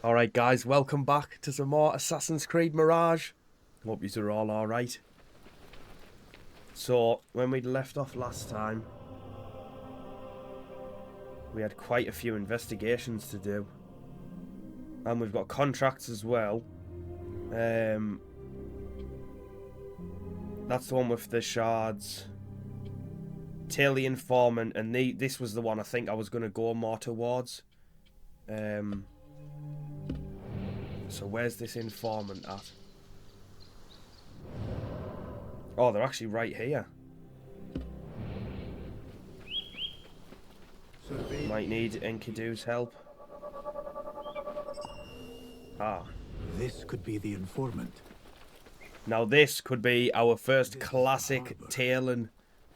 Alright guys, welcome back to some more Assassin's Creed Mirage. Hope you are all alright. So, when we left off last time, we had quite a few investigations to do. And we've got contracts as well. That's the one with the shards. Tail the informant, and this was the one I think I was going to go more towards. So where's this informant at? Oh, they're actually right here. Might need Enkidu's help. Ah. This could be the informant. Now this could be our first classic Talon.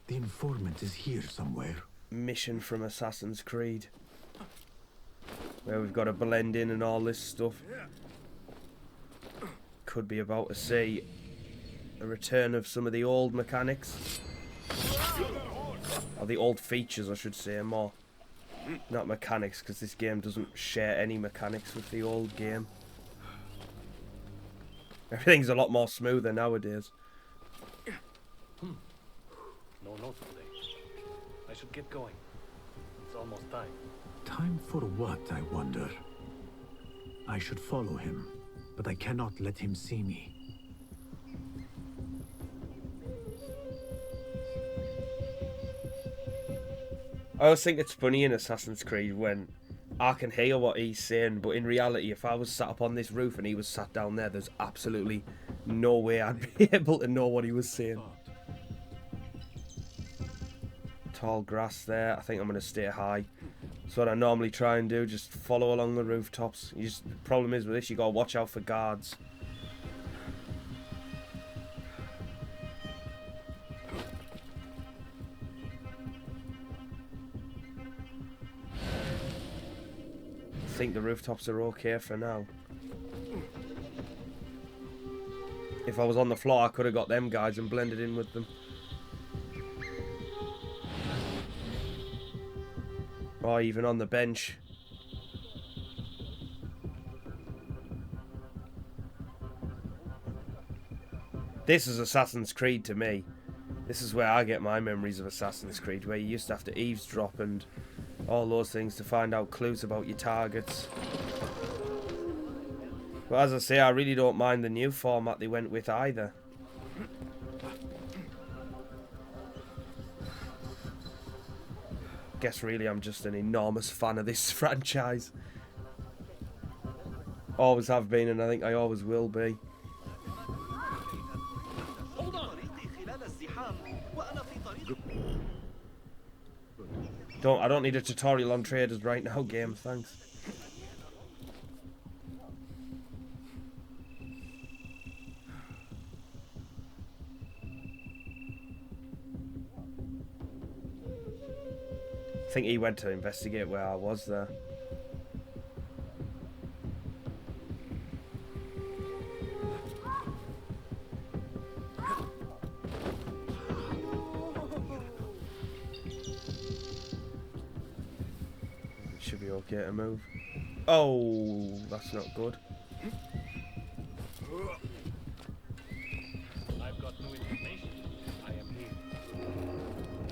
The informant is here somewhere. Mission from Assassin's Creed. Where we've got to blend in and all this stuff. Could be about to see a return of some of the old mechanics. Or the old features, I should say, more. Not mechanics, because this game doesn't share any mechanics with the old game. Everything's a lot more smoother nowadays. No notes today. I should get going. It's almost time. Time for what, I wonder? I should follow him, but I cannot let him see me. I always think it's funny in Assassin's Creed when I can hear what he's saying, but in reality, if I was sat up on this roof and he was sat down there, there's absolutely no way I'd be able to know what he was saying. Tall grass there. I think I'm going to stay high. That's what I normally try and do, just follow along the rooftops. The problem is with this, you got to watch out for guards. I think the rooftops are okay for now. If I was on the floor, I could have got them guys and blended in with them. Or even on the bench. This is Assassin's Creed to me. This is where I get my memories of Assassin's Creed, where you used to have to eavesdrop and all those things to find out clues about your targets. But as I say, I really don't mind the new format they went with either. Guess really I'm just an enormous fan of this franchise. Always have been, and I think I always will be. I don't need a tutorial on traders right now, game, thanks. I think he went to investigate where I was there. It should be okay to move. Oh, that's not good. I've got new information. I am here.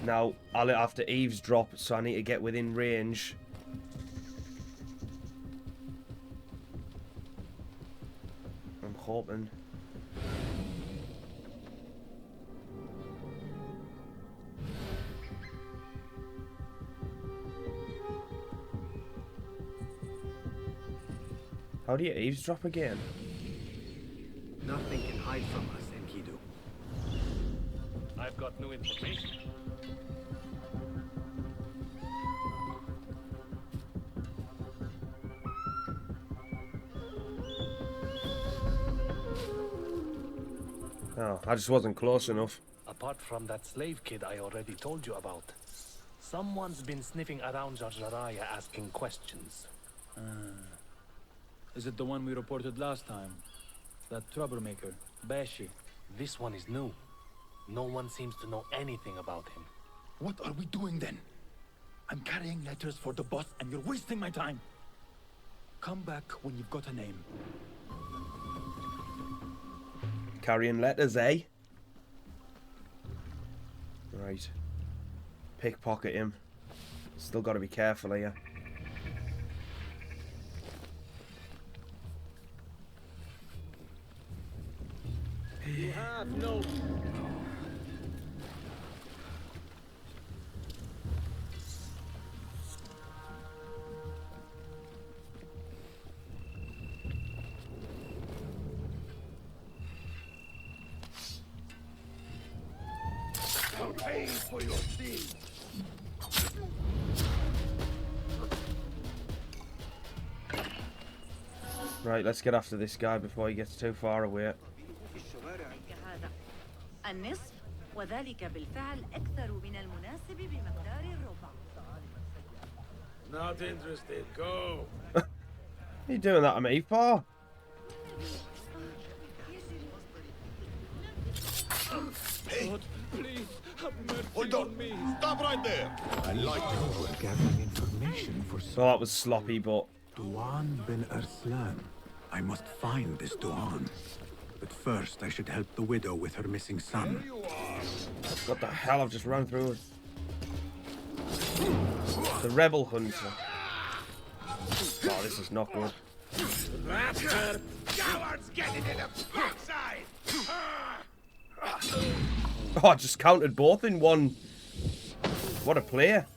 Now, I'll have to eavesdrop, so I need to get within range. I'm hoping. How do you eavesdrop again? Nothing can hide from us, Enkidu. I've got new information. Oh, I just wasn't close enough. Apart from that slave kid I already told you about, someone's been sniffing around Jarjaraya asking questions. Is it the one we reported last time? That troublemaker, Bashi? This one is new. No one seems to know anything about him. What are we doing then? I'm carrying letters for the boss and you're wasting my time. Come back when you've got a name. Carrying letters, eh? Right. Pickpocket him. Still got to be careful here. You have no... for your deeds. Right, let's get after this guy before he gets too far away. النصف وذلك بالفعل أكثر من المناسب بمقدار الربع. Not interested. Go. What are you doing that to me for? God, please have mercy. Hold on me. Stop right there. I like You were gathering information for Well, that was sloppy, but Duan bin Arslan. I must find this Duan. But first, I should help the widow with her missing son. you are. what the hell? I've just run through it. The rebel hunter. Oh, this is not good. Bastard! Cowards getting in the backside. Oh, I just counted both in one. What a player.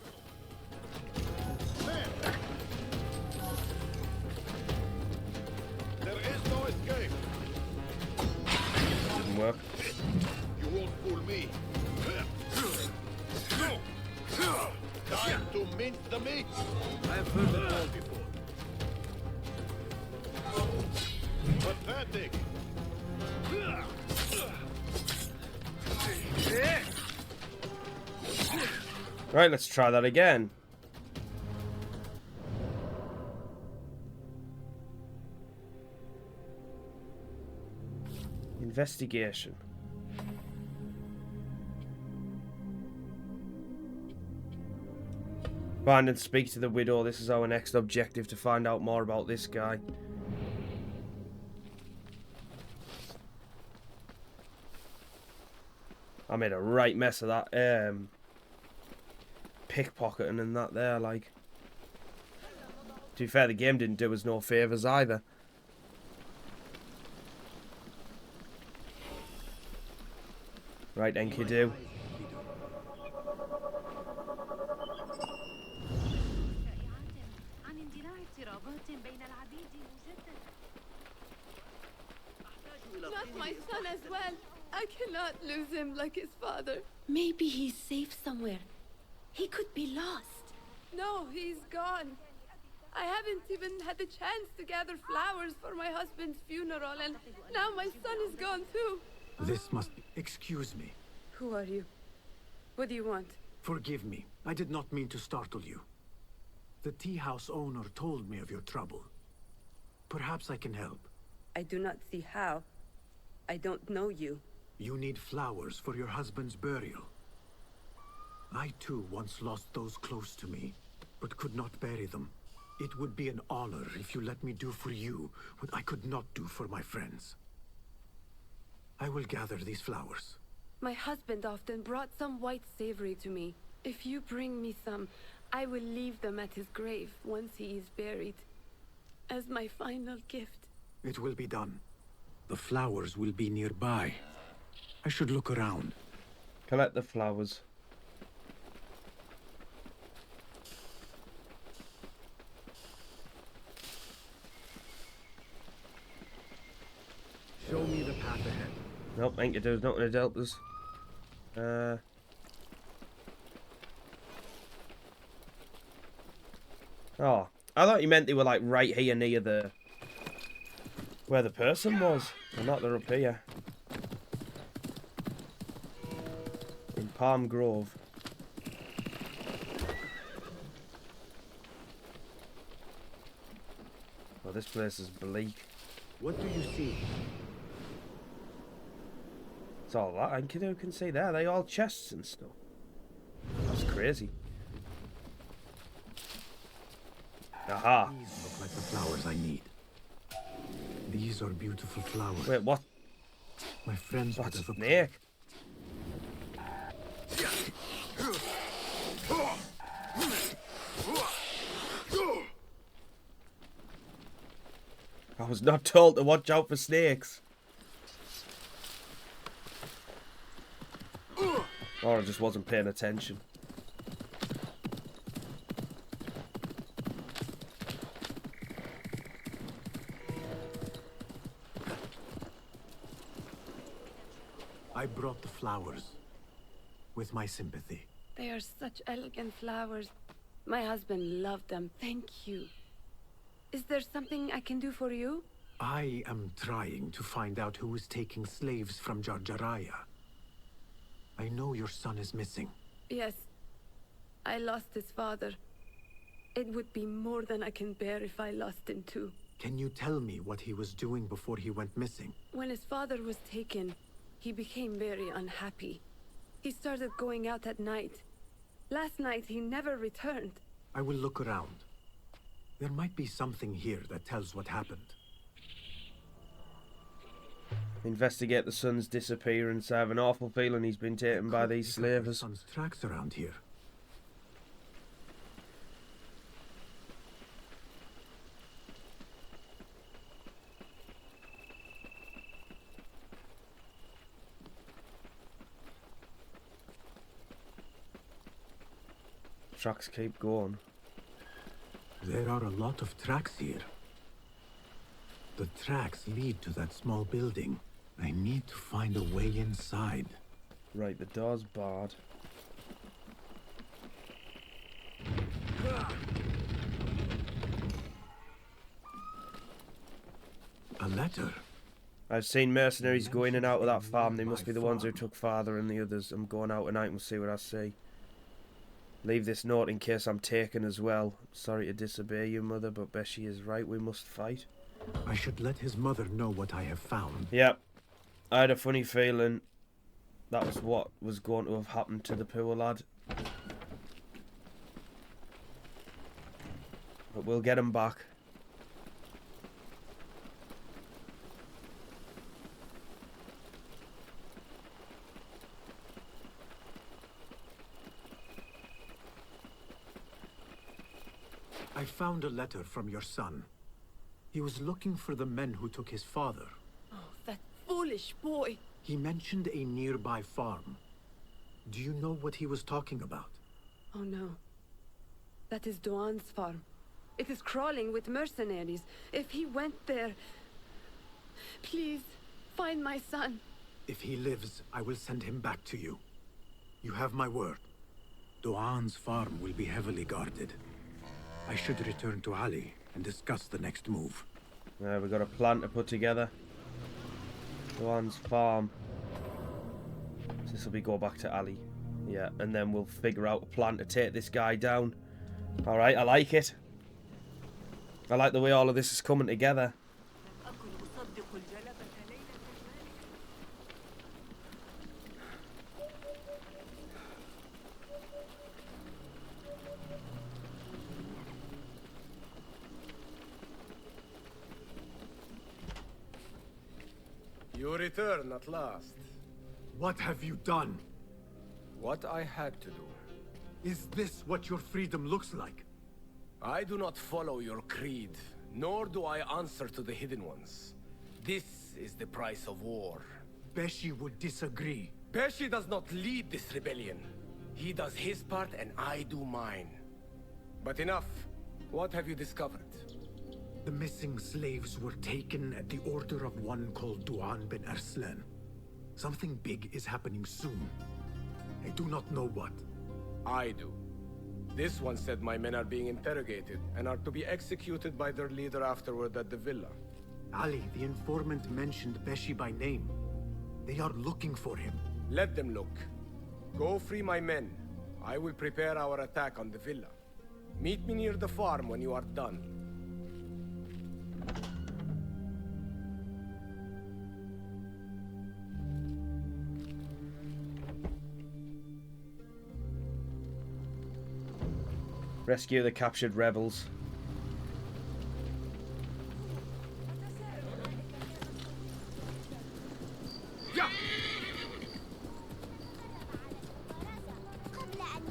There is no escape. Didn't work. You won't fool me. Time to mince the meat. I've heard it all before. Pathetic. Right, let's try that again. Investigation. Find and speak to the widow. This is our next objective, to find out more about this guy. I made a right mess of that pickpocketing and that there, like. To be fair, the game didn't do us no favours either. Right, Enkidu. Not my son as well. I cannot lose him like his father. Maybe he's safe somewhere. He could be lost. No, he's gone. I haven't even had the chance to gather flowers for my husband's funeral, and now my son is gone too. This must be... Excuse me. Who are you? What do you want? Forgive me. I did not mean to startle you. The tea house owner told me of your trouble. Perhaps I can help. I do not see how. I don't know you. You need flowers for your husband's burial. I too once lost those close to me, but could not bury them. It would be an honor if you let me do for you what I could not do for my friends. I will gather these flowers. My husband often brought some white savory to me. If you bring me some, I will leave them at his grave once he is buried. As my final gift. It will be done. The flowers will be nearby. I should look around. Collect the flowers. Show me the path ahead. Nope, Enkidu's not going to help us. Oh, I thought you meant they were like right here near the... where the person was. They're not, they're up here. In Palm Grove. Oh, this place is bleak. What do you see? It's all that Enkidu can see there. They all chests and stuff. That's crazy. Aha. These look like the flowers I need. These are beautiful flowers. Wait, what? My friends would That's a have snake. I was not told to watch out for snakes. Or I just wasn't paying attention. I brought the flowers with my sympathy. They are such elegant flowers. My husband loved them. Thank you. Is there something I can do for you? I am trying to find out who is taking slaves from Jarjaraya. I know your son is missing. Yes. I lost his father. It would be more than I can bear if I lost him too. Can you tell me what he was doing before he went missing? When his father was taken, he became very unhappy. He started going out at night. Last night, he never returned. I will look around. There might be something here that tells what happened. Investigate the son's disappearance. I have an awful feeling he's been taken by these Look at my slavers. son's tracks around here. Tracks keep going. There are a lot of tracks here. The tracks lead to that small building. I need to find a way inside. Right, the door's barred. A letter. I've seen mercenaries go in and out of that farm. They must be the ones who took father and the others. I'm going out tonight and we'll see what I see. Leave this note in case I'm taken as well. Sorry to disobey you, mother, but Beshi is right. We must fight. I should let his mother know what I have found. Yep. I had a funny feeling that was what was going to have happened to the poor lad. But we'll get him back. I found a letter from your son. He was looking for the men who took his father. Oh, that foolish boy. He mentioned a nearby farm. Do you know what he was talking about? Oh no. That is Doan's farm. It is crawling with mercenaries. If he went there... Please, find my son. If he lives, I will send him back to you. You have my word. Doan's farm will be heavily guarded. I should return to Ali and discuss the next move. We've got a plan to put together. One's farm. So this will be go back to Ali. Yeah, and then we'll figure out a plan to take this guy down. Alright, I like it. I like the way all of this is coming together. You return at last. What have you done? What I had to do. Is this what your freedom looks like? I do not follow your creed, nor do I answer to the Hidden Ones. This is the price of war. Beshi would disagree. Beshi does not lead this rebellion. He does his part and I do mine. But enough. What have you discovered? The missing slaves were taken at the order of one called Duan bin Arslan. Something big is happening soon. I do not know what. I do. This one said my men are being interrogated and are to be executed by their leader afterward at the villa. Ali, the informant, mentioned Beshi by name. They are looking for him. Let them look. Go free my men. I will prepare our attack on the villa. Meet me near the farm when you are done. Rescue the captured rebels.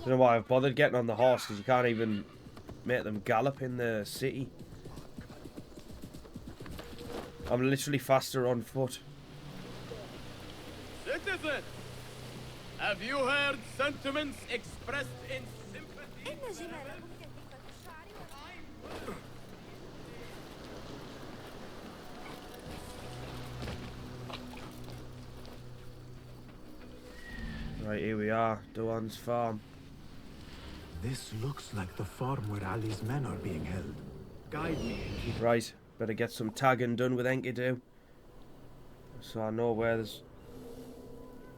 Don't know why I've bothered getting on the horse, because you can't even make them gallop in the city. I'm literally faster on foot. Citizen, have you heard sentiments expressed in sympathy? Right, here we are, Doan's farm. This looks like the farm where Ali's men are being held. Guide me, Enkidu. Right, better get some tagging done with Enkidu, so I know where there's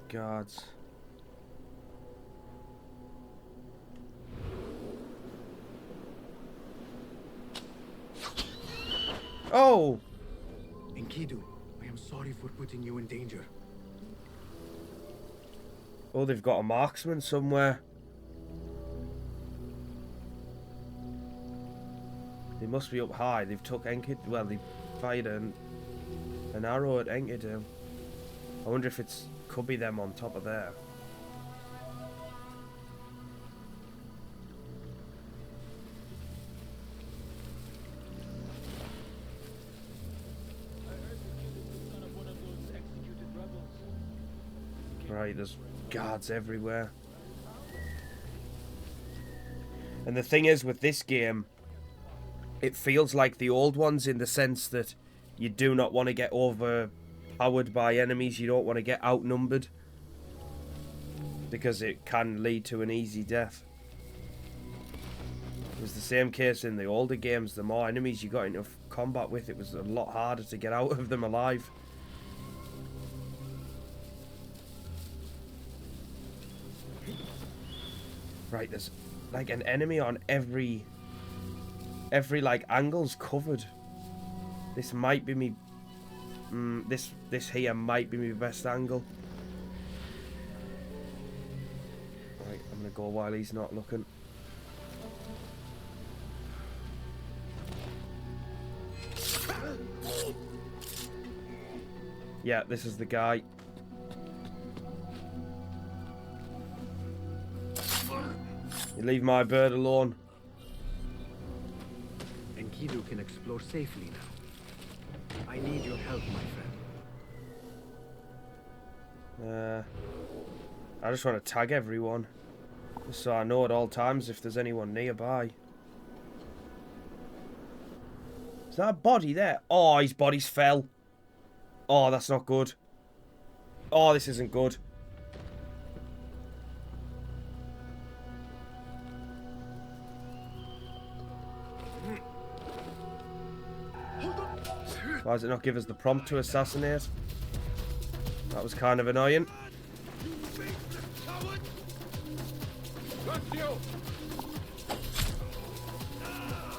guards. Oh! Enkidu, I am sorry for putting you in danger. Oh, they've got a marksman somewhere. They must be up high. They've took Enkidu. Well, they fired an arrow at Enkidu. I wonder if it's could be them on top of there. Right, there's guards everywhere. And the thing is with this game, it feels like the old ones in the sense that you do not want to get overpowered by enemies. You don't want to get outnumbered, because it can lead to an easy death. It was the same case in the older games. The more enemies you got into combat with, it was a lot harder to get out of them alive. Right, there's like an enemy on every like angle's covered. This might be me. This here might be my best angle. Right, I'm gonna go while he's not looking. Yeah, this is the guy. You leave my bird alone. Enkidu can explore safely now. I need your help, my friend. I just want to tag everyone, just so I know at all times if there's anyone nearby. Is that a body there? Oh, his body's fell. Oh, that's not good. Oh, this isn't good. Why does it not give us the prompt to assassinate? That was kind of annoying.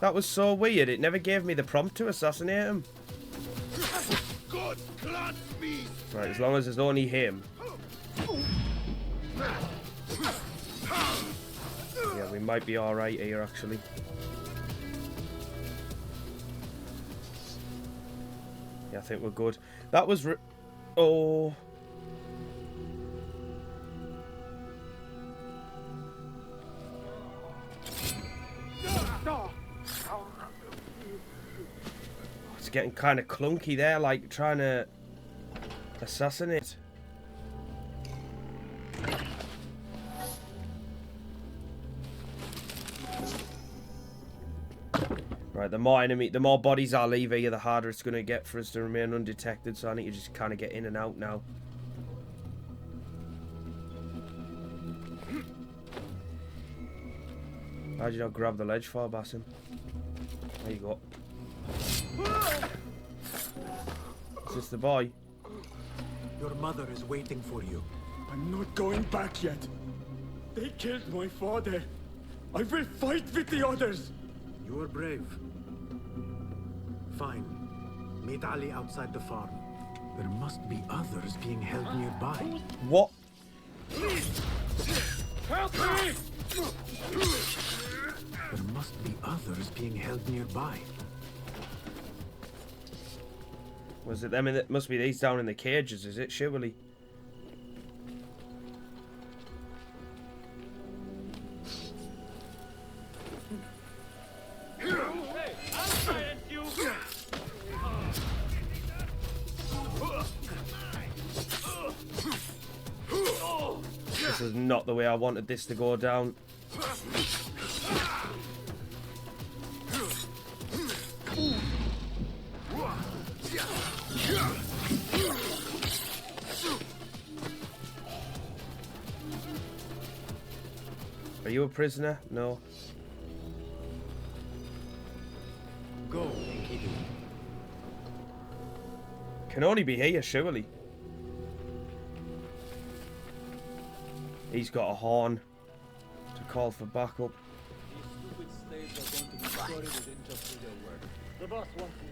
That was so weird. It never gave me the prompt to assassinate him. Right, as long as it's only him. Yeah, we might be alright here, actually. Yeah, I think we're good. That was... Oh... It's getting kind of clunky there, like trying to assassinate. Right, the more bodies I leave here, the harder it's going to get for us to remain undetected, so I need to just kind of get in and out now. How'd you not grab the ledge for, Basim? There you go. Is this the boy? Your mother is waiting for you. I'm not going back yet. They killed my father. I will fight with the others. You are brave. Fine. Meet Ali outside the farm. There must be others being held nearby. What? Help me! There must be others being held nearby. Was it them? It must be these down in the cages, is it? Surely. This is not the way I wanted this to go down. Are you a prisoner? No. Go, Enkidu. Can only be here, surely. He's got a horn to call for backup. These stupid slaves are going to be sorry they didn't just do their work. The boss wants me.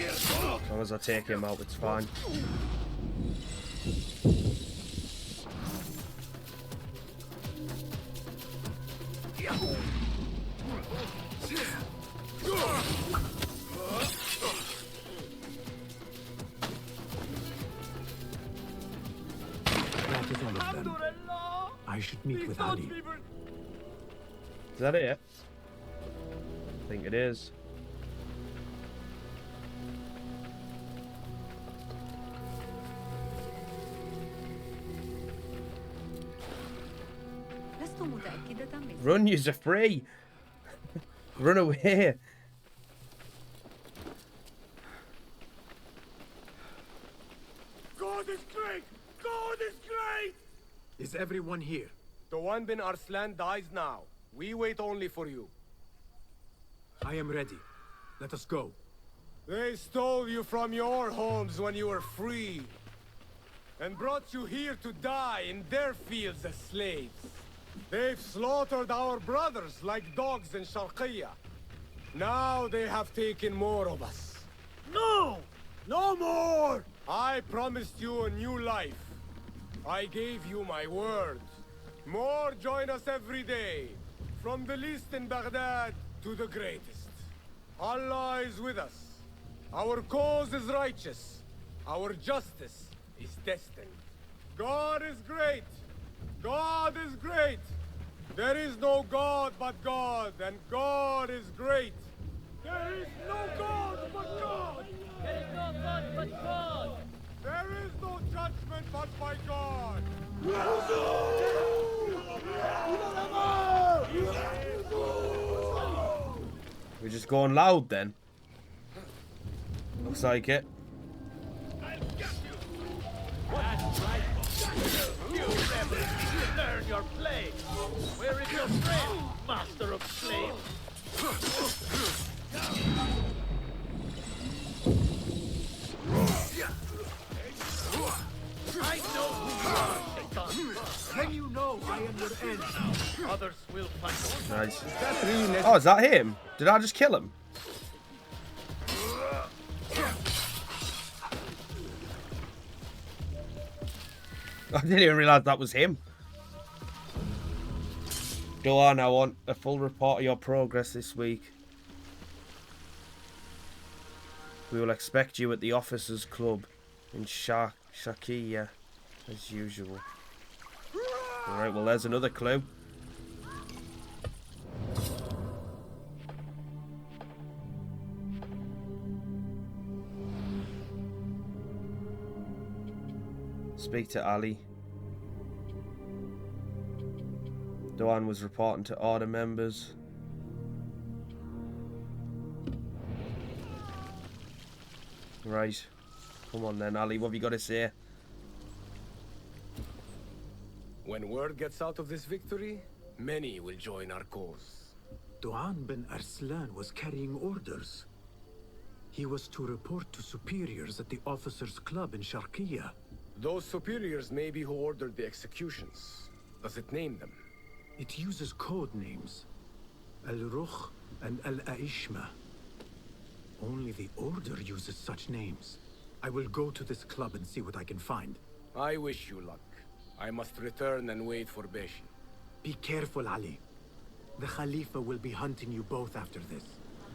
As long as I take him out, it's fine. That is all of them. I should meet with Ali. Is that it? I think it is. لست متأكدة من Run, you're free. Run away. God is great! God is great! Is everyone here? Doan bin Arslan dies now. We wait only for you. I am ready. Let us go. They stole you from your homes when you were free, and brought you here to die in their fields as slaves. They've slaughtered our brothers like dogs in Sharqiyya. Now they have taken more of us. No! No more! I promised you a new life. I gave you my word. More join us every day, from the least in Baghdad to the greatest. Allah is with us. Our cause is righteous. Our justice is destined. God is great. God is great. There is no God but God, and God is great. There is no God but God! There is no God but God. There is no judgment but by God. We're just going loud then. Looks like it. Learn your play. Where is your friend, master of slaves? I know who you are, Shaitan. Then you know I am your end. Others will find Nice. Oh, is that him? Did I just kill him? I didn't even realise that was him. Doan, I want a full report of your progress this week. We will expect you at the officers' club in Sharqiyya, as usual. Alright, well there's another clue. Speak to Ali. Doan was reporting to order members. Right. Come on then, Ali. What have you got to say? When word gets out of this victory, many will join our cause. Doan bin Arslan was carrying orders. He was to report to superiors at the officers' club in Sharqiyya. Those superiors may be who ordered the executions. Does it name them? It uses code names. Al-Rukh and Al-Aishma. Only the Order uses such names. I will go to this club and see what I can find. I wish you luck. I must return and wait for Beshi. Be careful, Ali. The Khalifa will be hunting you both after this.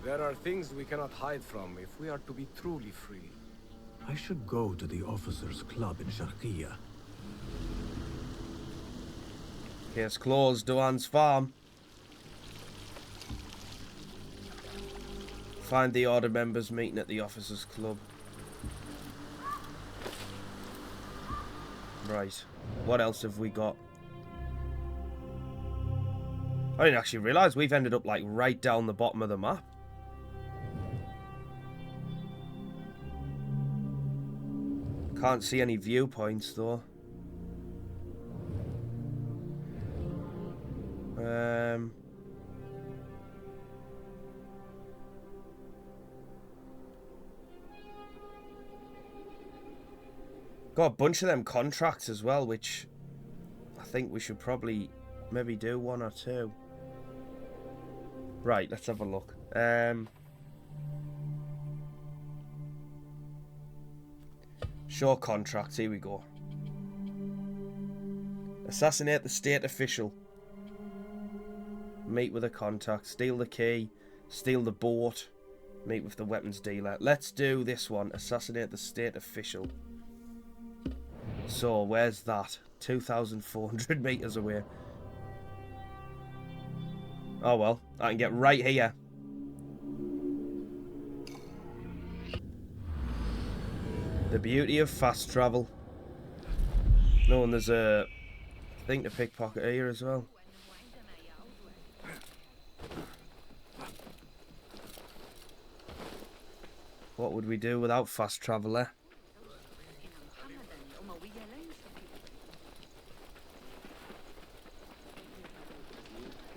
There are things we cannot hide from if we are to be truly free. I should go to the officers' club in Sharqiyya. Case closed, Doan's farm. Find the order members meeting at the officers' club. Right. What else have we got? I didn't actually realise we've ended up like right down the bottom of the map. Can't see any viewpoints though. Got a bunch of them contracts as well, which I think we should probably maybe do one or two. Right, let's have a look. Show contracts, here we go. Assassinate the state official. Meet with a contact. Steal the key. Steal the boat. Meet with the weapons dealer. Let's do this one. Assassinate the state official. So, where's that? 2,400 meters away. Oh well, I can get right here. The beauty of fast travel. No, and there's a thing to pickpocket here as well. What would we do without fast travel there?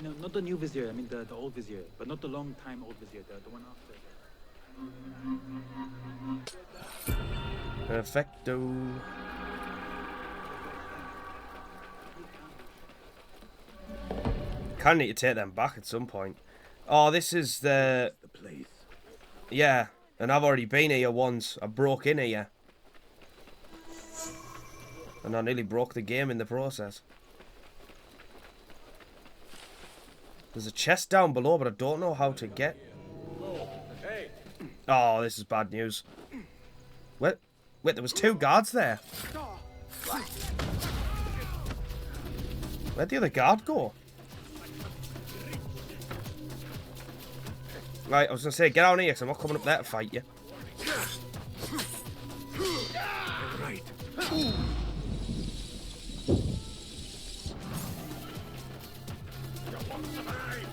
No, not the new vizier, I mean the old vizier, but not the long time old vizier, the one after. Perfecto. Kind of need to take them back at some point. Oh, this is the place. Yeah, and I've already been here once. I broke in here. And I nearly broke the game in the process. There's a chest down below, but I don't know how to get. Oh, this is bad news. Wait, there was 2 guards there. Where'd the other guard go? Right, I was going to say, get out here, because I'm not coming up there to fight you. Right.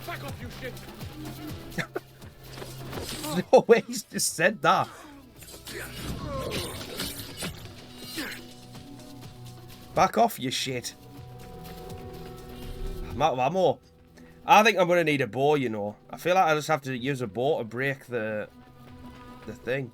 Back off, you shit! No way, he's just said that. Back off, you shit. I'm out of ammo. I think I'm going to need a bow, you know. I feel like I just have to use a bow to break the thing.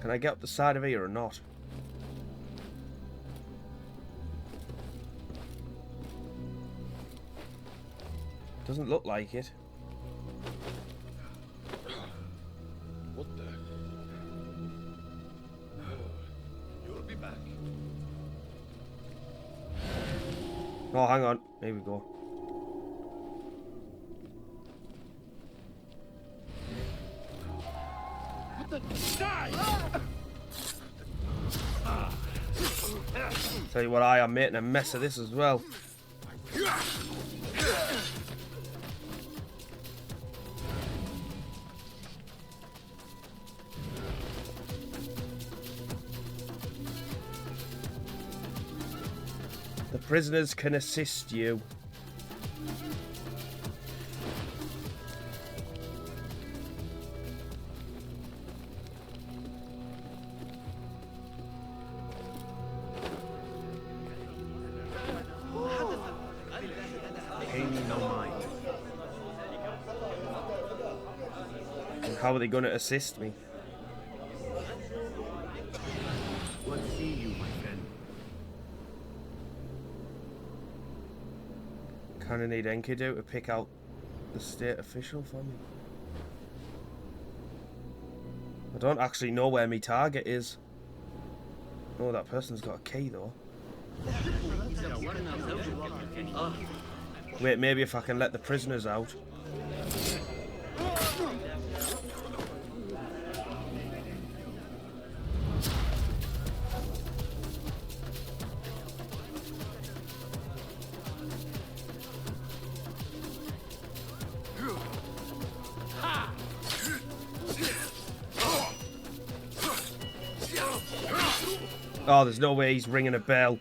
Can I get up the side of here or not? Doesn't look like it. What the? You'll be back. Oh, hang on. Here we go. Tell you what, I am making a mess of this as well. The prisoners can assist you. How are they going to assist me? What see you, my friend? Kind of need Enkidu to pick out the state official for me. I don't actually know where my target is. Oh, that person's got a key though. Wait, maybe if I can let the prisoners out. Oh, there's no way he's ringing a bell.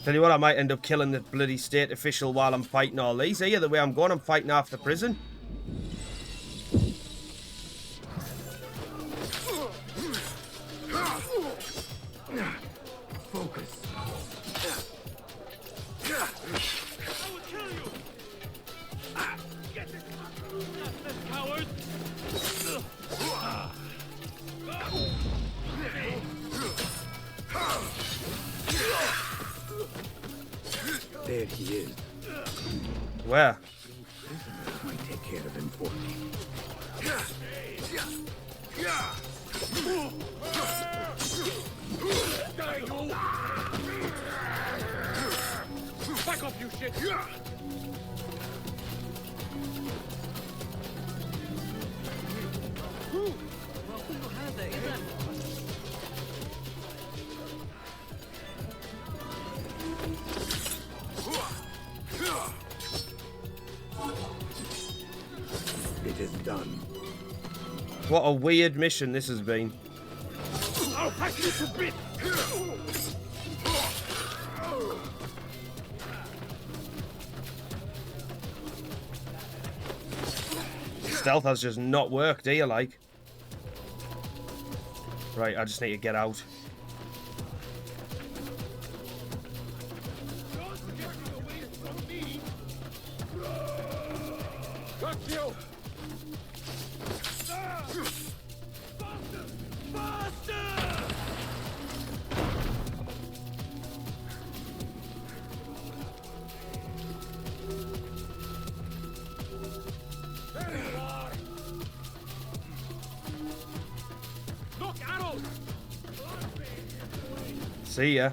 Tell you what, I might end up killing the bloody state official while I'm fighting all these. Here, the way I'm going, I'm fighting half the prison. Focus. I will kill you! Get this coward! There he is. Where? Prisoners might take care of him for me. Back off, you shit! It is done. What a weird mission this has been. I'll hack you to bits! Stealth has just not worked, do you, like? Right, I just need to get out. Got you! See ya.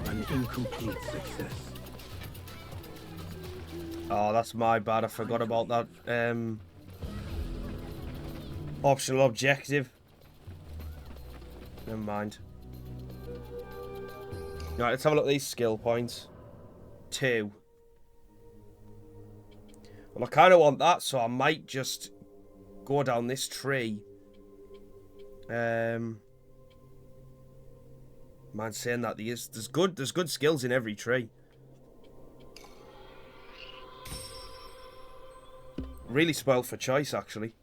An incomplete success. Oh, that's my bad. I forgot about that optional objective. Never mind. Right, let's have a look at these skill points. 2. Well, I kind of want that, so I might just go down this tree. Mind saying that there's good skills in every tree. Really spoiled for choice, actually.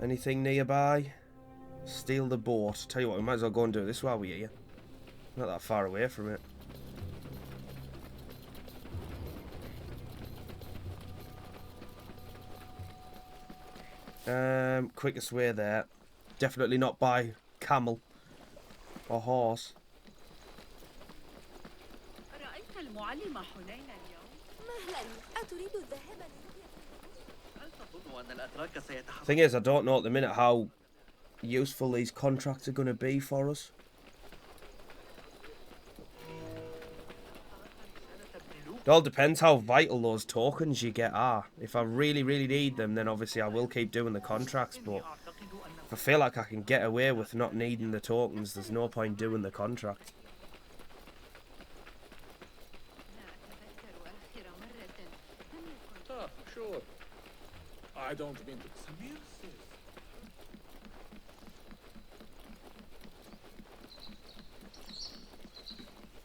Anything nearby? Steal the boat. Tell you what, we might as well go and do this while we're here. Not that far away from it. Quickest way there. Definitely not by camel or horse. Thing is, I don't know at the minute how useful these contracts are going to be for us. It all depends how vital those tokens you get are. If I really need them, then obviously I will keep doing the contracts, but if I feel like I can get away with not needing the tokens, there's no point doing the contract. Ah, sure. I don't mean to...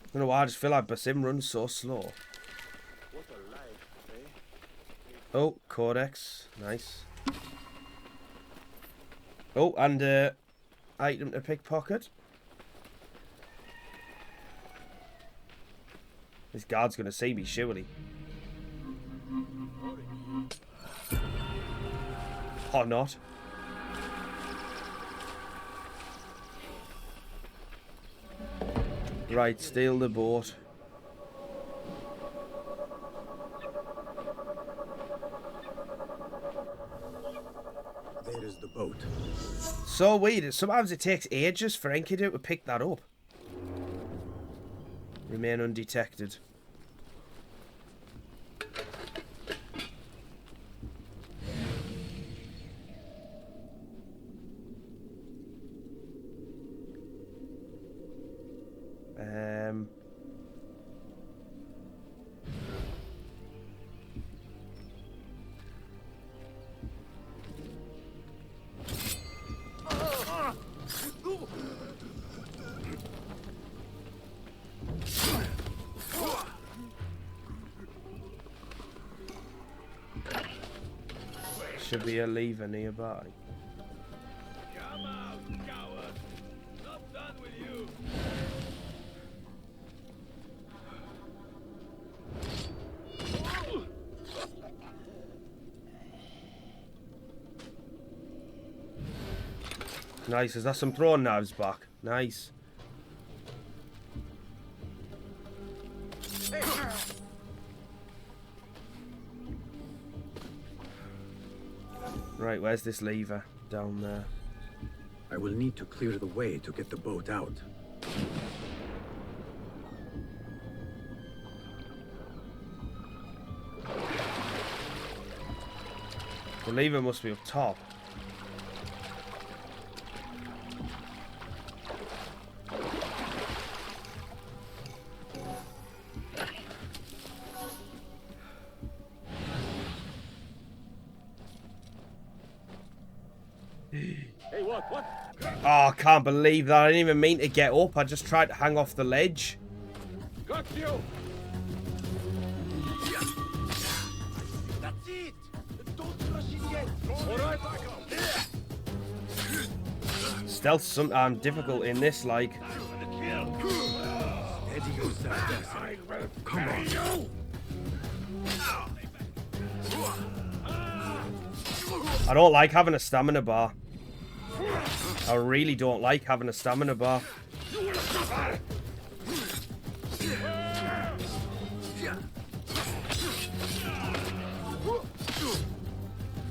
I don't know why, I just feel like Basim runs so slow. What a life, eh? Oh, Codex. Nice. Oh, and item to pickpocket. This guard's going to see me, surely. Or not. Right, steal the boat. There is the boat. So weird. Sometimes it takes ages for Enkidu to pick that up. Remain undetected. Should be a lever nearby. Come out, coward! Not done with you! Nice. Is that some throwing knives back? Nice. Right, where's this lever? Down there. I will need to clear the way to get the boat out. The lever must be up top. Hey, what? Oh, I can't believe that. I didn't even mean to get up. I just tried to hang off the ledge. Got you! That's it! Don't rush it yet! Alright, back up! Stealth's sometimes difficult in this, like. Steady yourself, come on. I don't like having a stamina bar. I really don't like having a stamina bar.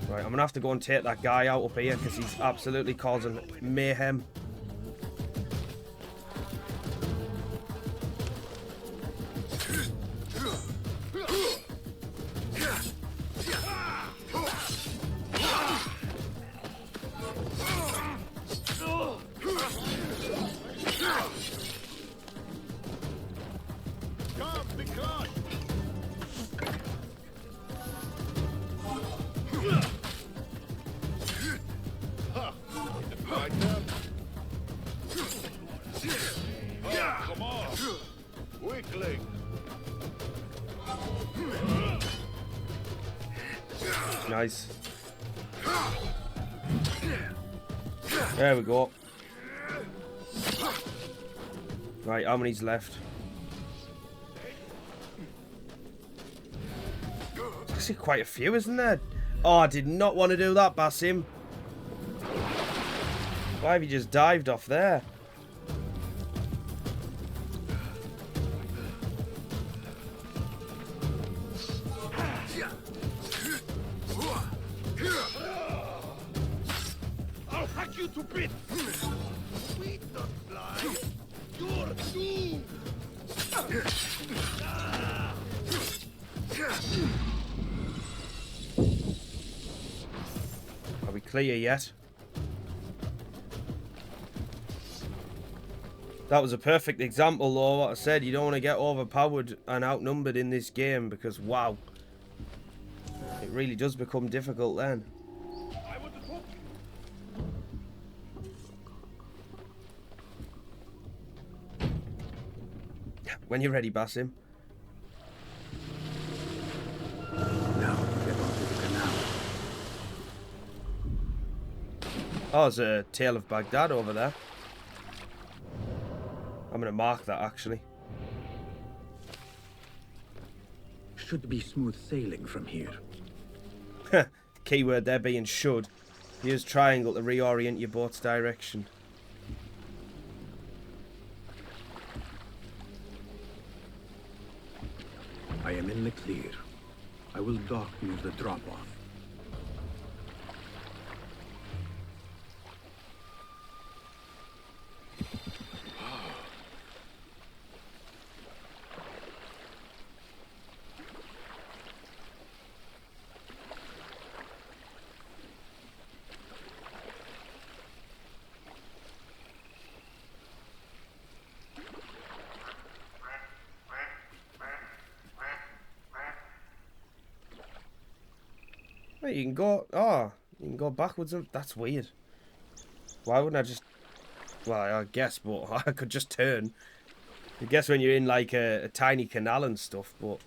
Right, I'm gonna have to go and take that guy out up here because he's absolutely causing mayhem. Nice. There we go. Right, how many's left? There's actually quite a few, isn't there? Oh, I did not want to do that, Basim. Why have you just dived off there? I'll hack you to bits! Sweet don't fly! You're doomed! Are we clear yet? That was a perfect example, though, what I said. You don't want to get overpowered and outnumbered in this game because, wow. It really does become difficult then. When you're ready, Basim. Now get onto the canal. Oh, there's a Tale of Baghdad over there. I'm going to mark that, actually. Should be smooth sailing from here. Keyword there being should. Use triangle to reorient your boat's direction. in the clear. I will dock near the drop-off. Wait, you can go... Oh, you can go backwards. That's weird. Why wouldn't I just... Well, I guess, but I could just turn. I guess when you're in, like, a tiny canal and stuff, but...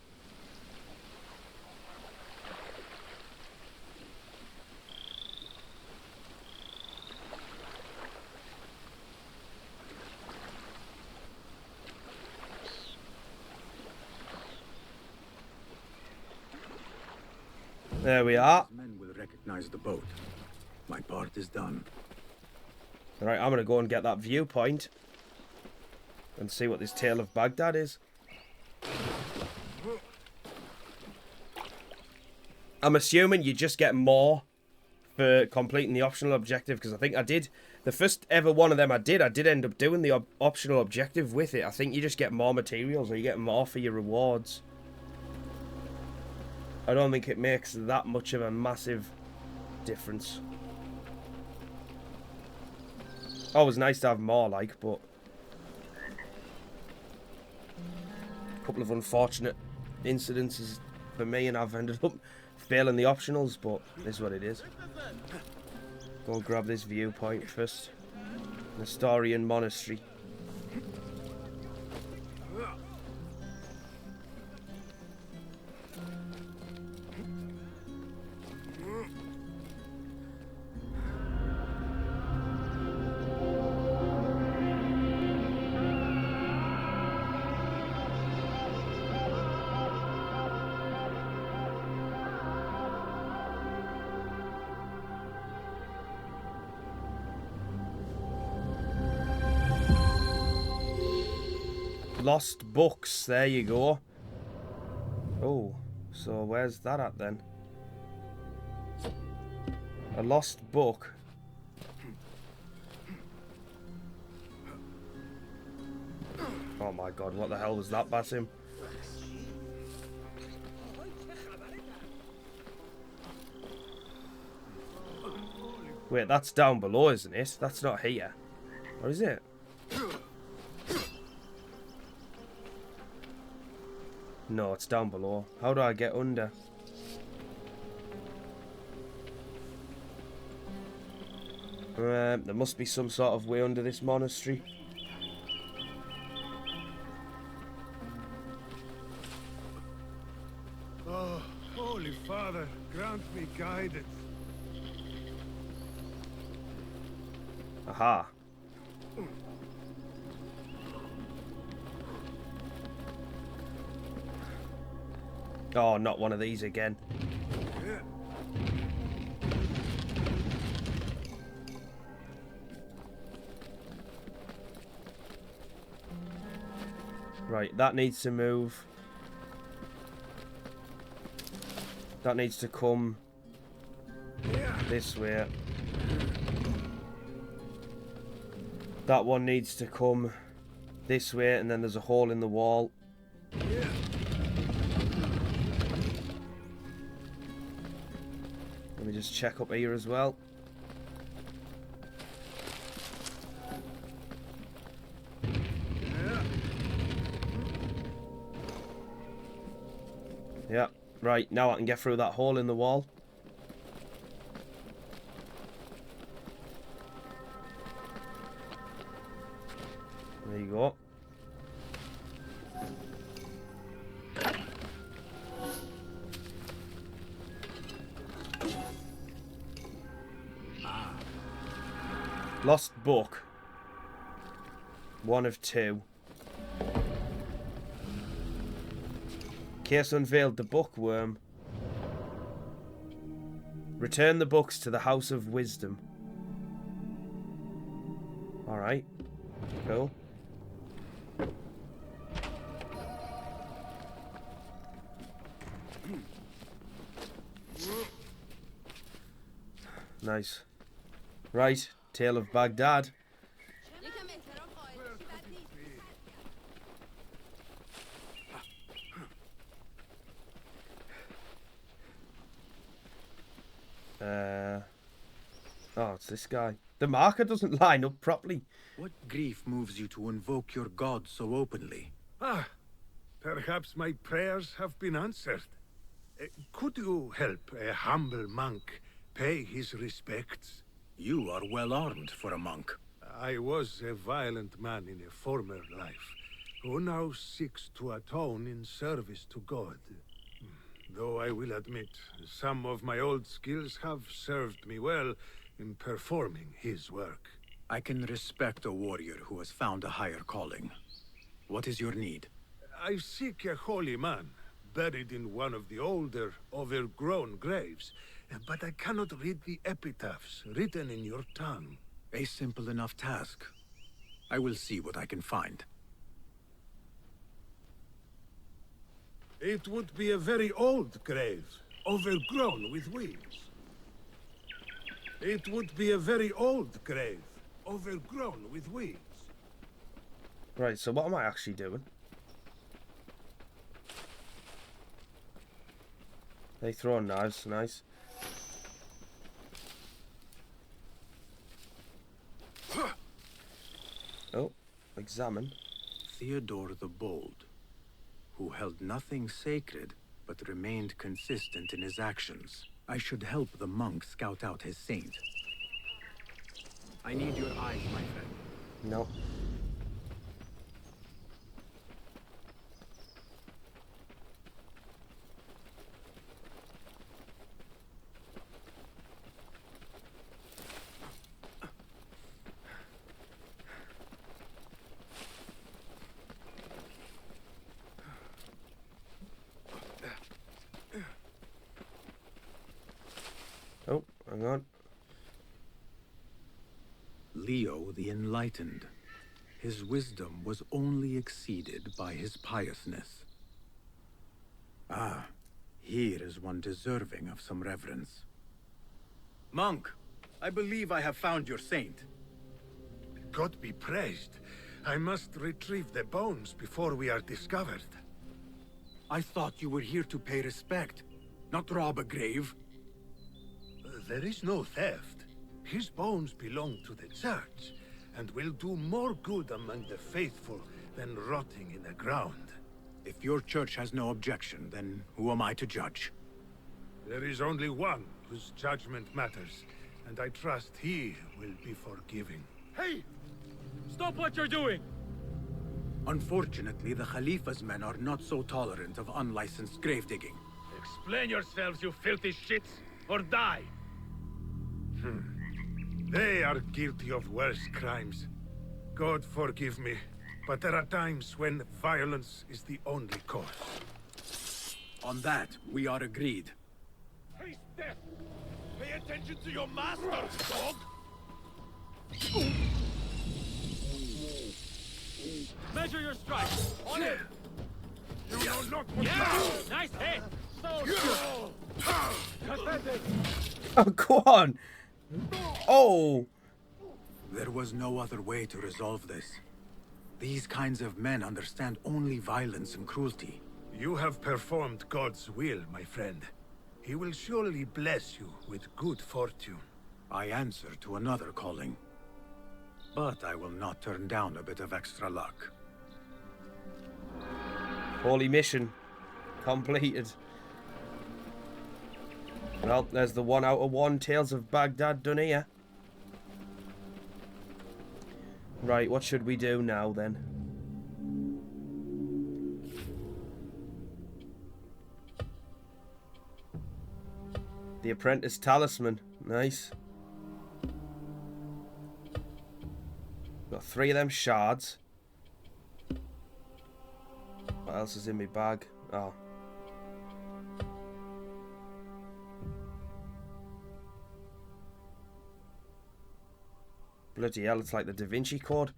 There we are. Men will recognize the boat. My part is done. Alright, I'm gonna go and get that viewpoint and see what this Tale of Baghdad is. I'm assuming you just get more for completing the optional objective, because I think I did the first ever one of them I did end up doing the optional objective with it. I think you just get more materials, or you get more for your rewards. I don't think it makes that much of a massive difference. Always nice to have more, like, but a couple of unfortunate incidences for me, and I've ended up failing the optionals, but this is what it is. Go and grab this viewpoint first. Nestorian Monastery. Lost books, there you go. Oh, so where's that at then? A lost book. Oh my god, what the hell was that, Basim? Wait, that's down below, isn't it? That's not here. Or is it? No, it's down below. How do I get under? There must be some sort of way under this monastery. Oh, Holy Father, grant me guidance. Aha. Oh, not one of these again. Right, that needs to move. That needs to come this way. That one needs to come this way, and then there's a hole in the wall. Let me just check up here as well. Yeah, right, now I can get through that hole in the wall. There you go. Lost book. One of two. Case unveiled, the bookworm. Return the books to the House of Wisdom. Alright. Cool. Nice. Right, Tale of Baghdad. Oh, it's this guy. The marker doesn't line up properly. What grief moves you to invoke your god so openly? Ah, perhaps my prayers have been answered. Could you help a humble monk pay his respects? You are well armed for a monk. I was a violent man in a former life, who now seeks to atone in service to God. Though I will admit, some of my old skills have served me well in performing his work. I can respect a warrior who has found a higher calling. What is your need? I seek a holy man, buried in one of the older, overgrown graves, but I cannot read the epitaphs written in your tongue. A simple enough task. I will see what I can find. It would be a very old grave, overgrown with weeds. It would be a very old grave, overgrown with weeds. Right, so what am I actually doing? They throwing knives, nice. Oh, examine. Theodore the Bold, who held nothing sacred, but remained consistent in his actions. I should help the monk scout out his saint. I need your eyes, my friend. No. Oh, hang on. Leo the Enlightened. His wisdom was only exceeded by his piousness. Ah, here is one deserving of some reverence. Monk, I believe I have found your saint. God be praised. I must retrieve the bones before we are discovered. I thought you were here to pay respect, not rob a grave. There is no theft. His bones belong to the church, and will do more good among the faithful than rotting in the ground. If your church has no objection, then who am I to judge? There is only one whose judgment matters, and I trust he will be forgiving. Hey! Stop what you're doing! Unfortunately, the Khalifa's men are not so tolerant of unlicensed grave digging. Explain yourselves, you filthy shits, or die! They are guilty of worse crimes. God forgive me, but there are times when violence is the only cause. On that, we are agreed. Taste death! Pay attention to your master, dog! Measure your strikes! On it! You know not what Nice hit! Pathetic! Oh, go on! Oh! There was no other way to resolve this. These kinds of men understand only violence and cruelty. You have performed God's will, my friend. He will surely bless you with good fortune. I answer to another calling. But I will not turn down a bit of extra luck. Holy mission completed. Well, there's the 1 out of 1 Tales of Baghdad done here. Right, what should we do now then? The Apprentice Talisman. Nice. Got 3 of them shards. What else is in my bag? Oh. Bloody hell, it's like the Da Vinci Code.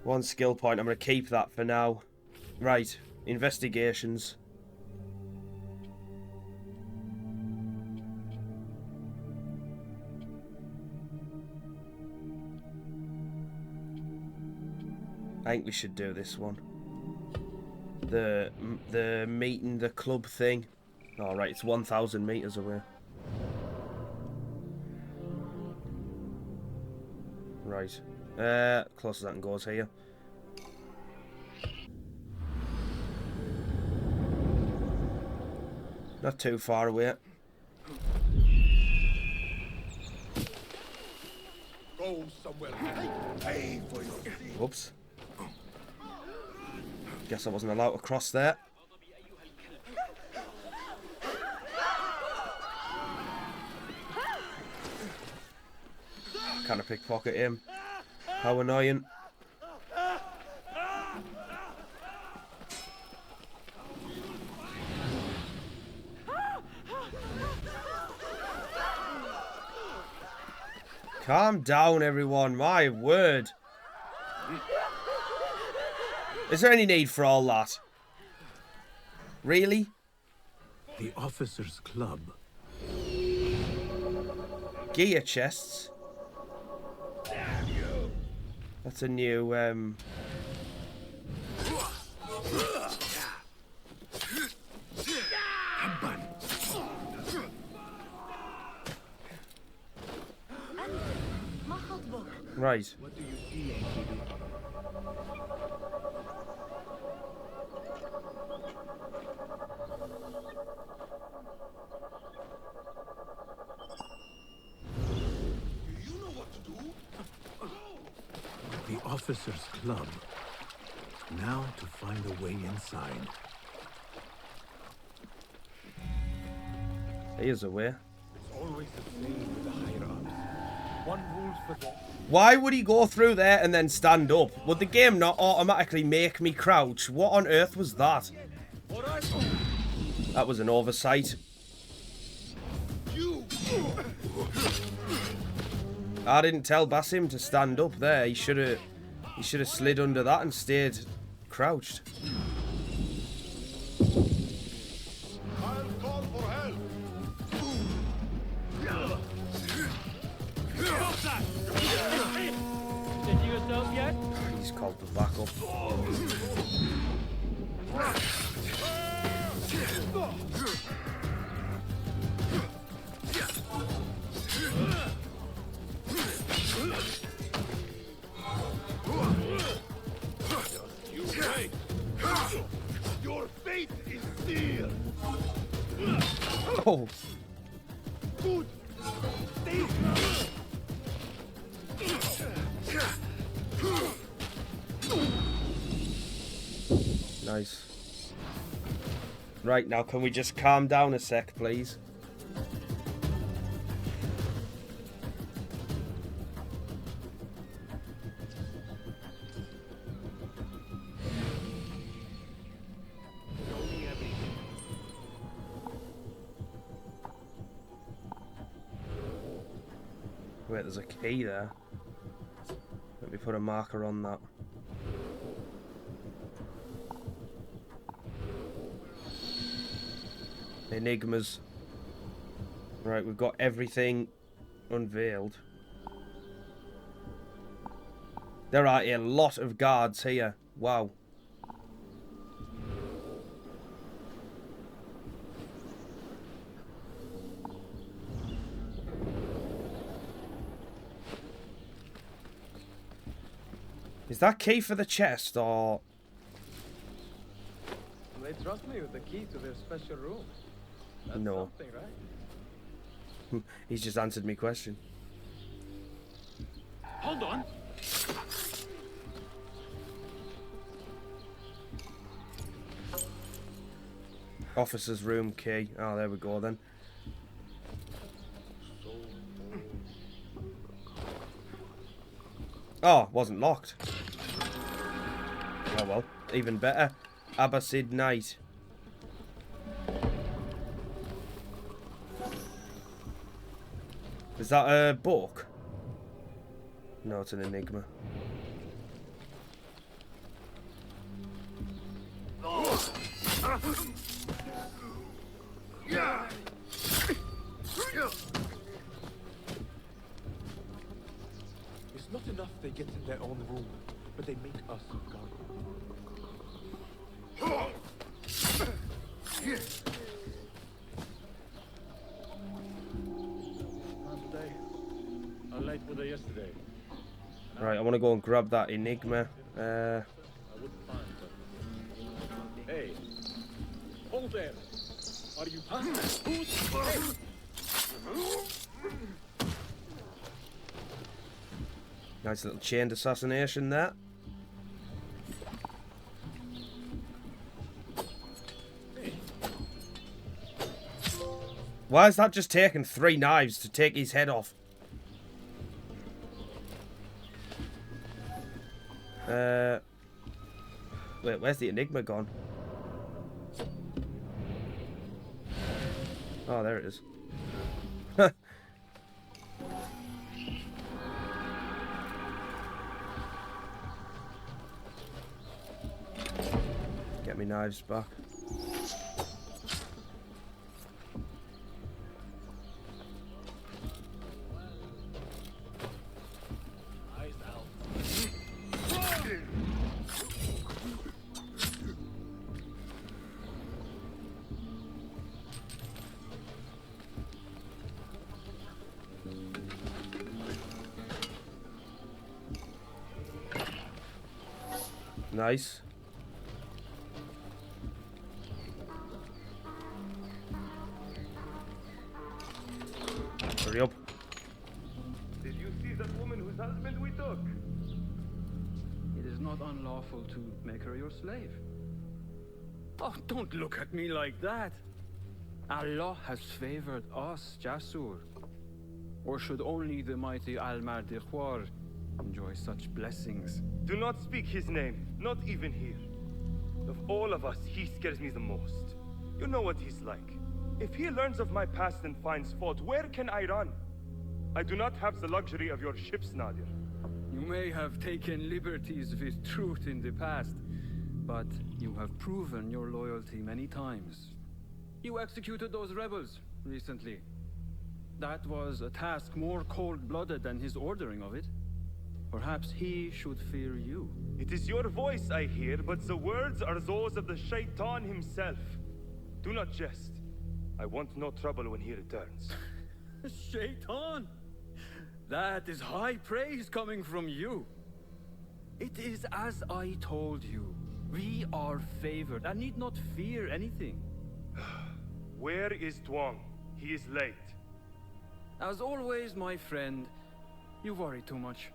1 skill point. I'm going to keep that for now. Right, investigations. I think we should do this one. The meeting, the club thing. All right, it's 1,000 meters away. Right. Close as I can go is here. Not too far away. Go somewhere. Pay for your sin. Whoops. Guess I wasn't allowed to cross there. Kind of pickpocket him. How annoying. Calm down, everyone. My word. Is there any need for all that? Really? The Officers' Club. Gear chests. That's a new, Right. What do you see, Enkidu? The Officers' Club. Now to find a way inside. Here's a way. It's always the same with the higher-ups. One rules for them. Why would he go through there and then stand up? Would the game not automatically make me crouch? What on earth was that? That was an oversight. I didn't tell Basim to stand up there. He should have slid under that and stayed crouched. I'll call for help. Did you yourself yet? He's called for backup. You wait. Your fate is sealed. Oh. Good. Stay. Nice. Right, now can we just calm down a sec, please? Wait, there's a key there. Let me put a marker on that. Enigmas. Right, we've got everything unveiled. There are a lot of guards here. Wow. Is that key for the chest, or...? They trust me with the key to their special room. That's no. Something, right? He's just answered me question. Hold on. Officer's room key. Oh, there we go then. Oh, wasn't locked. Oh well, even better. Abbasid Knight. Is that a book? No, it's an enigma. It's not enough they get in their own room. but they make us more. Today. How late were they yesterday? Right, I want to go and grab that Enigma. I wouldn't find them. Hey, hold there. Are you? Nice little chained assassination there. Why is that just taking 3 knives to take his head off? Wait, where's the Enigma gone? Oh, there it is. Get me knives back. Nice. Hurry up. Did you see that woman whose husband we took? It is not unlawful to make her your slave. Oh, don't look at me like that. Allah has favored us, Jasur. Or should only the mighty Al-Mardikhwar enjoy such blessings? Do not speak his name, not even here. Of all of us, he scares me the most. You know what he's like. If he learns of my past and finds fault, where can I run? I do not have the luxury of your ships, Nadir. You may have taken liberties with truth in the past, but you have proven your loyalty many times. You executed those rebels recently. That was a task more cold-blooded than his ordering of it. Perhaps he should fear you. It is your voice I hear, but the words are those of the Shaitan himself. Do not jest. I want no trouble when he returns. Shaitan! That is high praise coming from you. It is as I told you. We are favored and need not fear anything. Where is Tuang? He is late. As always, my friend, you worry too much.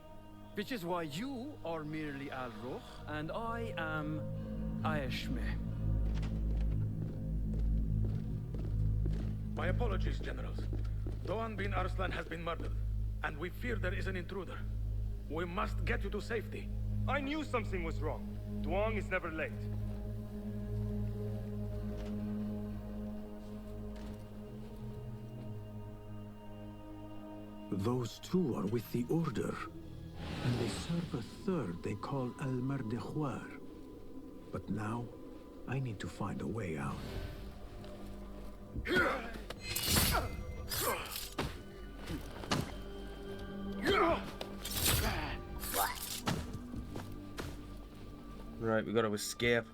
Which is why you are merely Al-Ruh, and I am Aeshmeh. My apologies, generals. Doan bin Arslan has been murdered, and we fear there is an intruder. We must get you to safety. I knew something was wrong. Tuang is never late. Those two are with the Order, and they serve a third they call Al-Mardikhwar. But now, I need to find a way out. Right, we got to escape.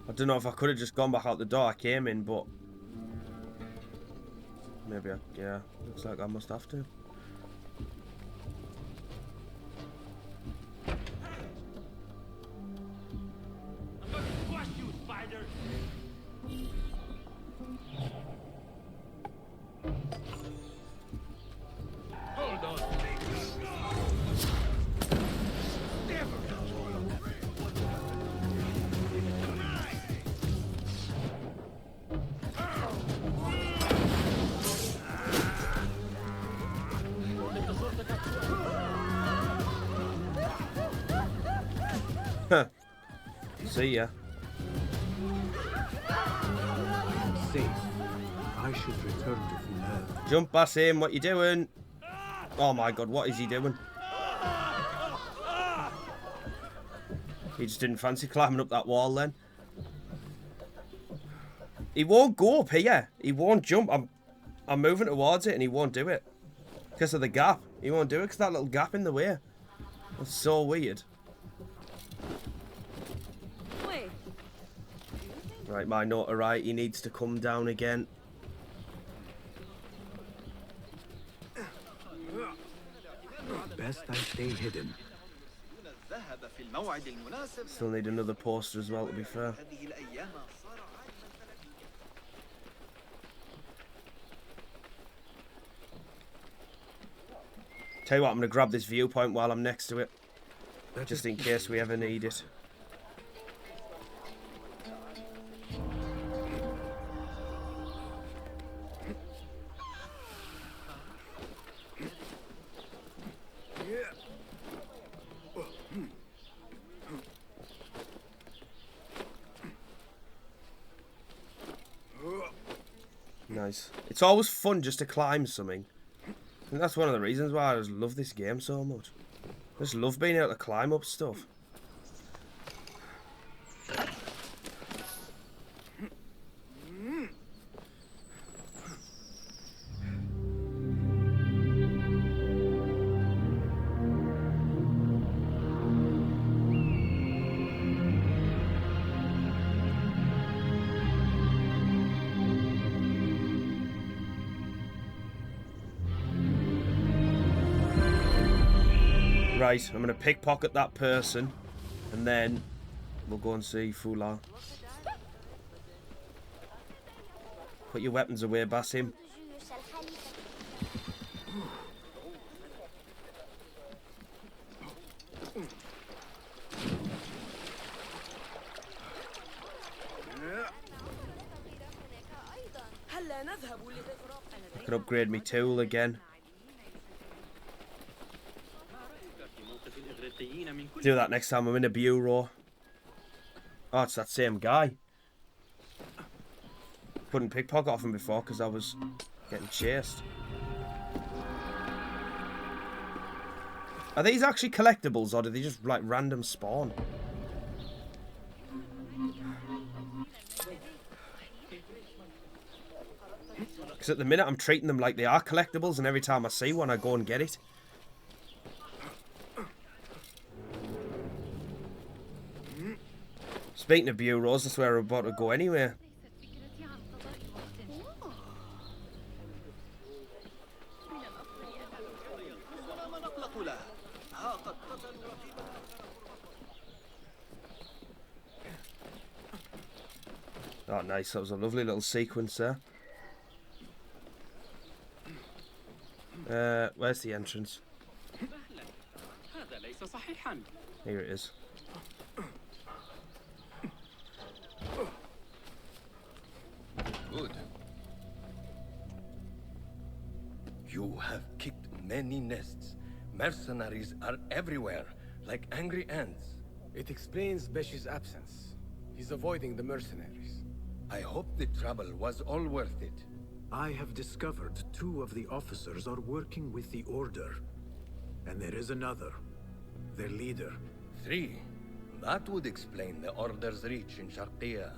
I don't know if I could have just gone back out the door I came in, but maybe yeah, looks like I must have to. I'm going to squash you, spider! Hold on. See ya. I'm safe. I should return to Fulham. Jump, Basim, what you doing? Oh my god, what is he doing? He just didn't fancy climbing up that wall then. He won't go up here. He won't jump. I'm moving towards it and he won't do it. Because of the gap. He won't do it because that little gap in the way. That's so weird. Wait. Right, my notoriety needs to come down again. Best I stay hidden. Still need another poster as well, to be fair. Tell you what, I'm going to grab this viewpoint while I'm next to it. Just in case we ever need it. Nice. It's always fun just to climb something. And that's one of the reasons why I just love this game so much. I just love being able to climb up stuff. Right, I'm going to pickpocket that person, and then we'll go and see Fula. Put your weapons away, Basim. I can upgrade my tool again. Do that next time I'm in a bureau. Oh, it's that same guy. Couldn't pickpocket off him before because I was getting chased. Are these actually collectibles or do they just like random spawn? Because at the minute I'm treating them like they are collectibles and every time I see one I go and get it. Speaking of bureaus, that's where we're about to go anyway. Oh, nice. That was a lovely little sequence there. Where's the entrance? Here it is. Good. You have kicked many nests. Mercenaries are everywhere, like angry ants. It explains Besh's absence. He's avoiding the mercenaries. I hope the trouble was all worth it. I have discovered 2 of the officers are working with the Order. And there is another. Their leader. 3. That would explain the Order's reach in Sharqiyya.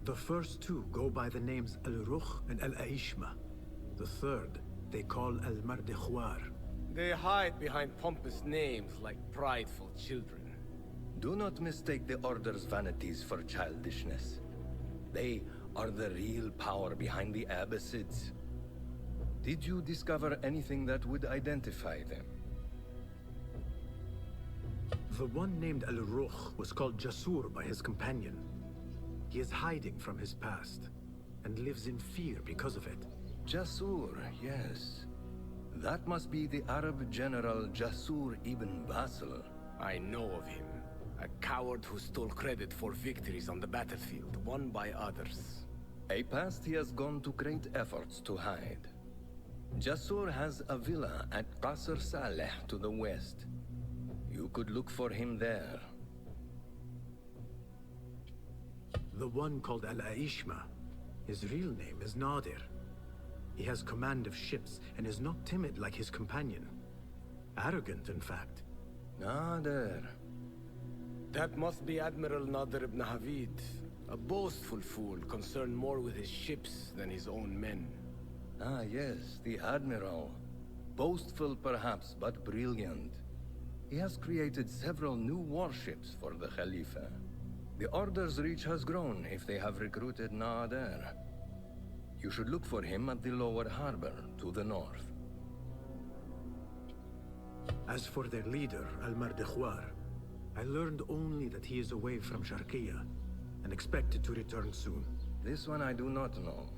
The first 2 go by the names Al-Rukh and Al-Aishma. The third, they call Al-Mardikhwar. They hide behind pompous names like prideful children. Do not mistake the Order's vanities for childishness. They are the real power behind the Abbasids. Did you discover anything that would identify them? The one named Al-Rukh was called Jasur by his companion. He is hiding from his past, and lives in fear because of it. Jasur, yes. That must be the Arab general Jasur ibn Basil. I know of him. A coward who stole credit for victories on the battlefield, won by others. A past he has gone to great efforts to hide. Jasur has a villa at Qasr Saleh to the west. You could look for him there. The one called Al-Aishma, his real name is Nadir. He has command of ships and is not timid like his companion. Arrogant, in fact. Nadir. That must be Admiral Nadir ibn Havid. A boastful fool concerned more with his ships than his own men. Ah, yes, the Admiral. Boastful perhaps, but brilliant. He has created several new warships for the Khalifa. The Order's reach has grown if they have recruited Naader. You should look for him at the lower harbor, to the north. As for their leader, Al-Mardikhwar, I learned only that he is away from Sharqiya and expected to return soon. This one I do not know.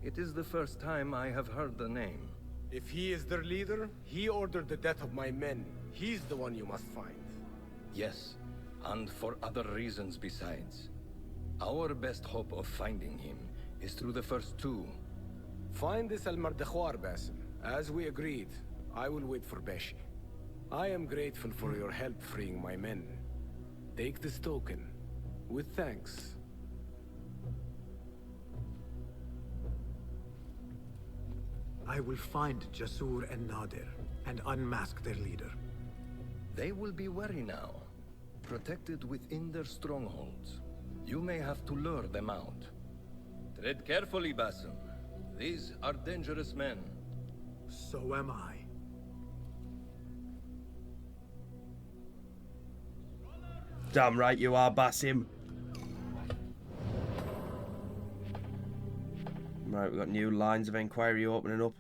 It is the first time I have heard the name. If he is their leader, he ordered the death of my men. He's the one you must find. Yes, and for other reasons besides. Our best hope of finding him is through the first two. Find this Al-Mardikhwar, Basim. As we agreed, I will wait for Beshi. I am grateful for your help freeing my men. Take this token, with thanks. I will find Jasur and Nadir, and unmask their leader. They will be wary now, protected within their strongholds. You may have to lure them out. Tread carefully, Basim. These are dangerous men. So am I. Damn right you are, Basim. Right, we've got new lines of inquiry opening up.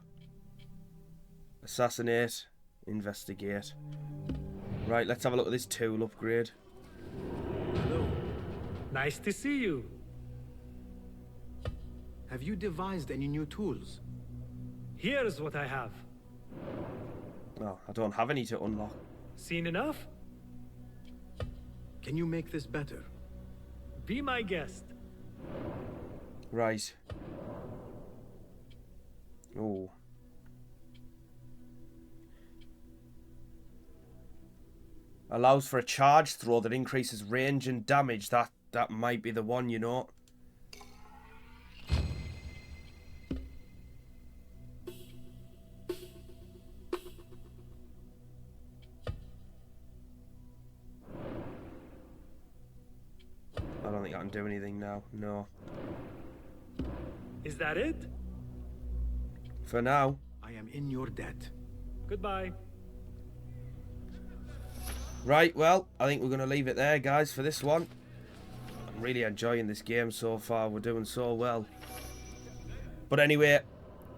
Assassinate, investigate. Right, let's have a look at this tool upgrade. Hello. Nice to see you. Have you devised any new tools? Here's what I have. Well, I don't have any to unlock. Seen enough? Can you make this better? Be my guest. Right. Oh. Allows for a charge throw that increases range and damage. That might be the one, you know. I don't think I can do anything now. No. Is that it? For now. I am in your debt. Goodbye. Right, well, I think we're going to leave it there, guys, for this one. I'm really enjoying this game so far. We're doing so well. But anyway,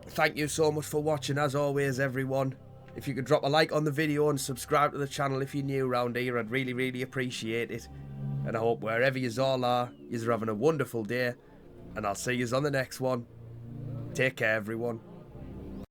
thank you so much for watching, as always, everyone. If you could drop a like on the video and subscribe to the channel if you're new around here, I'd really, really appreciate it. And I hope wherever you all are, you're having a wonderful day. And I'll see you on the next one. Take care, everyone.